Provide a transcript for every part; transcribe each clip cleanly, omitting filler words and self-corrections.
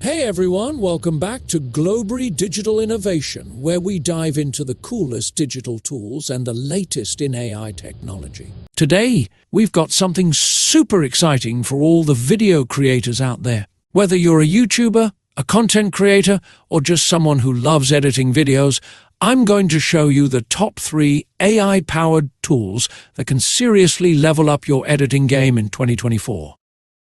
Hey everyone, welcome back to Globry Digital Innovation, where we dive into the coolest digital tools and the latest in AI technology. Today, we've got something super exciting for all the video creators out there. Whether you're a YouTuber, a content creator, or just someone who loves editing videos, I'm going to show you the top 3 AI-powered tools that can seriously level up your editing game in 2024.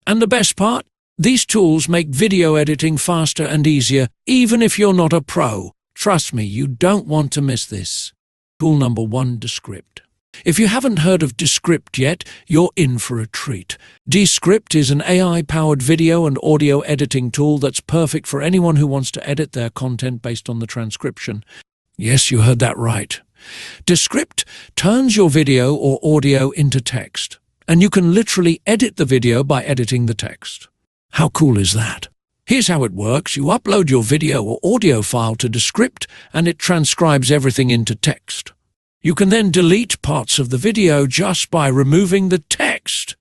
And the best part? These tools make video editing faster and easier, even if you're not a pro. Trust me, you don't want to miss this. Tool number 1, Descript. If you haven't heard of Descript yet, you're in for a treat. Descript is an AI-powered video and audio editing tool that's perfect for anyone who wants to edit their content based on the transcription. Yes, you heard that right. Descript turns your video or audio into text, and you can literally edit the video by editing the text. How cool is that? Here's how it works. You upload your video or audio file to Descript, and it transcribes everything into text. You can then delete parts of the video just by removing the text.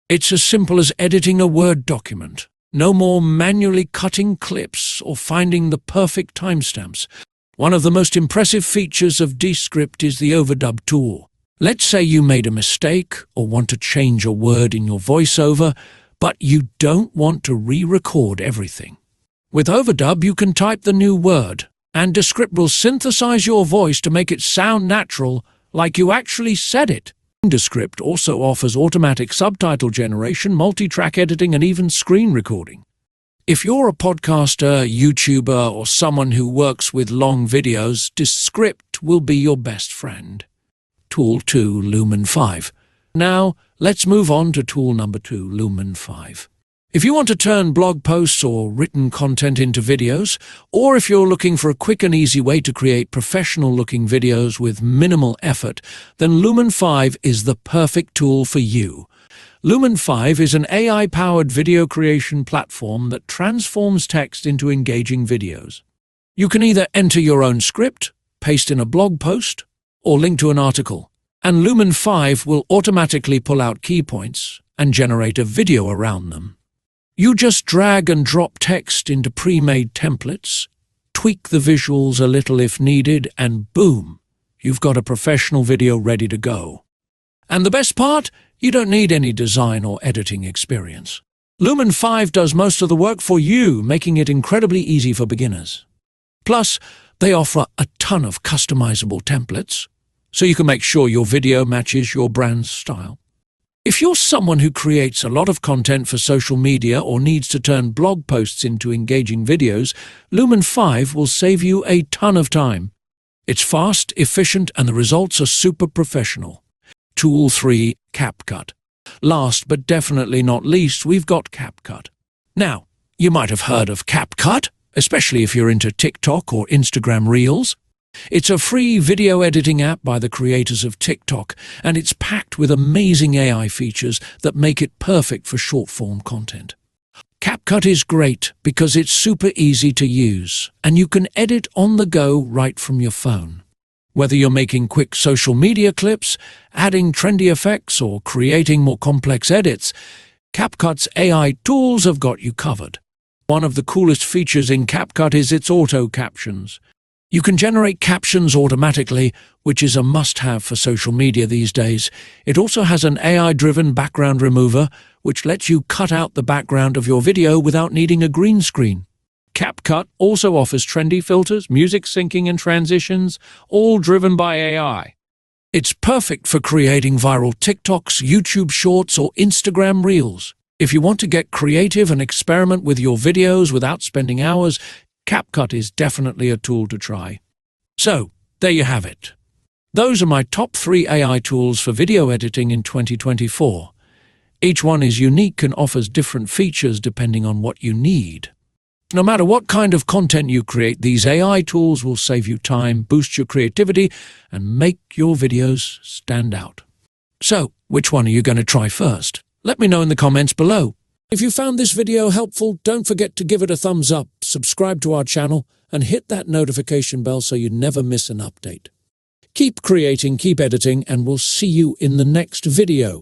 It's as simple as editing a Word document. No more manually cutting clips or finding the perfect timestamps. One of the most impressive features of Descript is the overdub tool. Let's say you made a mistake or want to change a word in your voiceover, but you don't want to re-record everything. With overdub, you can type the new word, and Descript will synthesize your voice to make it sound natural, like you actually said it. Descript also offers automatic subtitle generation, multi-track editing, and even screen recording. If you're a podcaster, YouTuber, or someone who works with long videos, Descript will be your best friend. Tool 2, Lumen 5. Now, let's move on to tool number 2, Lumen 5. If you want to turn blog posts or written content into videos, or if you're looking for a quick and easy way to create professional-looking videos with minimal effort, then Lumen 5 is the perfect tool for you. Lumen 5 is an AI-powered video creation platform that transforms text into engaging videos. You can either enter your own script, paste in a blog post, or link to an article, and Lumen 5 will automatically pull out key points and generate a video around them. You just drag and drop text into pre-made templates, tweak the visuals a little if needed, and boom, you've got a professional video ready to go. And the best part? You don't need any design or editing experience. Lumen 5 does most of the work for you, making it incredibly easy for beginners. Plus, they offer a ton of customizable templates, so you can make sure your video matches your brand's style. If you're someone who creates a lot of content for social media or needs to turn blog posts into engaging videos, Lumen 5 will save you a ton of time. It's fast, efficient, and the results are super professional. Tool 3, CapCut. Last but definitely not least, we've got CapCut. Now, you might have heard of CapCut, especially if you're into TikTok or Instagram Reels. It's a free video editing app by the creators of TikTok, and it's packed with amazing AI features that make it perfect for short-form content. CapCut is great because it's super easy to use, and you can edit on the go right from your phone. Whether you're making quick social media clips, adding trendy effects, or creating more complex edits, CapCut's AI tools have got you covered. One of the coolest features in CapCut is its auto captions. You can generate captions automatically, which is a must-have for social media these days. It also has an AI-driven background remover, which lets you cut out the background of your video without needing a green screen. CapCut also offers trendy filters, music syncing and transitions, all driven by AI. It's perfect for creating viral TikToks, YouTube Shorts, or Instagram Reels. If you want to get creative and experiment with your videos without spending hours, CapCut is definitely a tool to try. So, there you have it. Those are my top 3 AI tools for video editing in 2024. Each one is unique and offers different features depending on what you need. No matter what kind of content you create, these AI tools will save you time, boost your creativity, and make your videos stand out. So, which one are you going to try first? Let me know in the comments below. If you found this video helpful, don't forget to give it a thumbs up, subscribe to our channel, and hit that notification bell so you never miss an update. Keep creating, keep editing, and we'll see you in the next video.